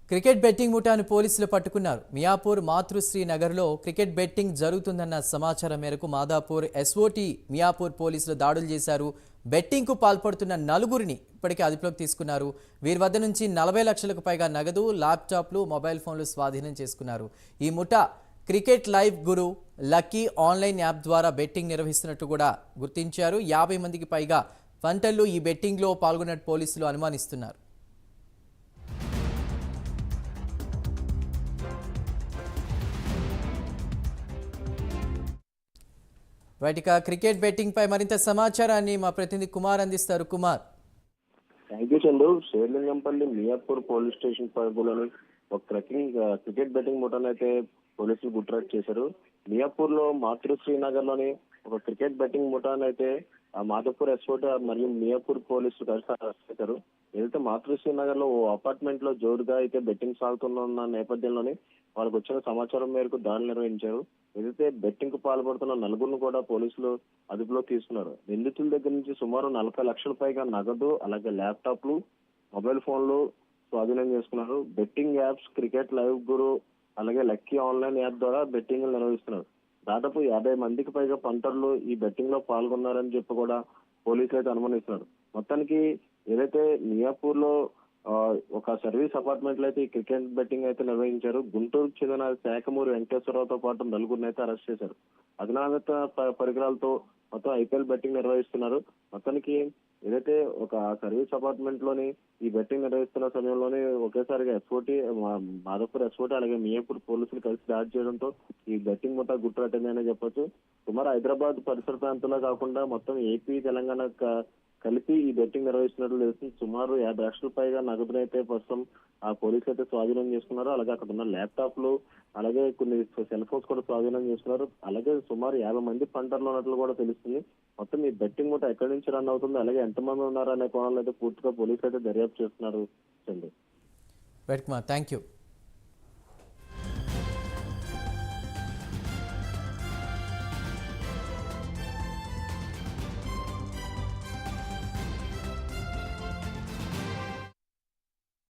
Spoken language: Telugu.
క్రికెట్ బెట్టింగ్ ముఠాను పోలీసులు పట్టుకున్నారు. మియాపూర్ మాతృశ్రీ నగర్లో క్రికెట్ బెట్టింగ్ జరుగుతుందన్న సమాచారం మేరకు మాదాపూర్ ఎస్ఓటీ మియాపూర్ పోలీసులు దాడులు చేశారు. బెట్టింగ్కు పాల్పడుతున్న నలుగురిని ఇప్పటికే అదుపులోకి తీసుకున్నారు. వీరి వద్ద నుంచి 40 లక్షలకు పైగా నగదు, ల్యాప్టాప్లు, మొబైల్ ఫోన్లు స్వాధీనం చేసుకున్నారు. ఈ ముఠా క్రికెట్ లైవ్ గురు లక్కీ ఆన్లైన్ యాప్ ద్వారా బెట్టింగ్ నిర్వహిస్తున్నట్టు కూడా గుర్తించారు. 50 మందికి పైగా పంటల్లో ఈ బెట్టింగ్లో పాల్గొన్నట్టు పోలీసులు అనుమానిస్తున్నారు. వాటిక క్రికెట్ బెట్టింగ్ పై మరింత సమాచారాన్ని మా ప్రతినిధి కుమార్ అందిస్తారు. Kumar, thank you Chandu. Serilingampally Miyapur police station పరిధిలోని ఒక క్రికెట్ బెట్టింగ్ ముఠానైతే పోలీసులు గుట్రాట్ చేశారు. మియాపూర్ లో మాతృశ్రీనగర్ లోని ఒక క్రికెట్ బెట్టింగ్ ముఠానైతే మాధవపూర్ ఎస్ఓటీ మరియు మియాపూర్ పోలీసులు కలిసి అరెస్ట్ చేశారు. ఏదైతే మాతృశ్రీనగర్ లో ఓ అపార్ట్మెంట్ లో జోరుగా అయితే బెట్టింగ్ సాగుతున్న నేపథ్యంలోని వాళ్ళకు వచ్చిన సమాచారం మేరకు దాడులు నిర్వహించారు. ఏదైతే బెట్టింగ్ కు పాల్పడుతున్న నలుగురిని కూడా పోలీసులు అదుపులో తీసుకున్నారు. నిందితుల దగ్గర నుంచి సుమారు 40 లక్షల పైగా నగదు, అలాగే ల్యాప్టాప్లు, మొబైల్ ఫోన్లు స్వాధీనం చేసుకున్నారు. బెట్టింగ్ యాప్స్ క్రికెట్ లైవ్ గురు అలాగే లక్కీ ఆన్లైన్ యాప్ ద్వారా బెట్టింగ్ నిర్వహిస్తున్నారు. దాదాపు 50 మందికి పైగా పంటర్లు ఈ బెట్టింగ్ లో పాల్గొన్నారని చెప్పి కూడా పోలీసులు అయితే అనుమానిస్తున్నారు. మొత్తానికి ఏదైతే మియాపూర్ లో ఒక సర్వీస్ అపార్ట్మెంట్ లో అయితే ఈ క్రికెట్ బెట్టింగ్ అయితే నిర్వహించారు. గుంటూరుకు చెందిన శాఖమూరి వెంకటేశ్వరరావుతో పాటు నలుగురిని అయితే అరెస్ట్ చేశారు. అధునాతన పరికరాలతో మొత్తం ఐపీఎల్ బెట్టింగ్ నిర్వహిస్తున్నారు. మొత్తానికి ఏదైతే ఒక సర్వీస్ అపార్ట్మెంట్ లోని ఈ బెట్టింగ్ నిర్వహిస్తున్న సమయంలోనే ఒకేసారిగా ఎస్ఓటీ మాధవపూర్ ఎస్ఓటీ అలాగే మియాపూర్ పోలీసులు కలిసి దాడి చేయడంతో ఈ బెట్టింగ్ ముఠా గుట్టురట్టిందనే చెప్పొచ్చు. సుమారు హైదరాబాద్ పరిసర ప్రాంతాల్లో కాకుండా మొత్తం ఏపీ, తెలంగాణ కలిపి ఈ బెట్టింగ్ నిర్వహిస్తున్నట్లు తెలుస్తుంది. సుమారు 50 లక్షల పైగా నగదునైతే ప్రస్తుతం ఆ పోలీసులు అయితే స్వాధీనం చేసుకున్నారు. అలాగే అక్కడ ఉన్న ల్యాప్టాప్లు అలాగే కొన్ని సెల్ ఫోన్స్ కూడా స్వాధీనం చేసుకున్నారు. అలాగే సుమారు 50 మంది పంటర్లు ఉన్నట్లు కూడా తెలుస్తుంది. మొత్తం ఈ బెట్టింగ్ ముఠా ఎక్కడి నుంచి రన్ అవుతుంది, అలాగే ఎంతమంది ఉన్నారు అనే కోణంలో అయితే పూర్తిగా పోలీసులు అయితే దర్యాప్తు చేస్తున్నారు. Thank you.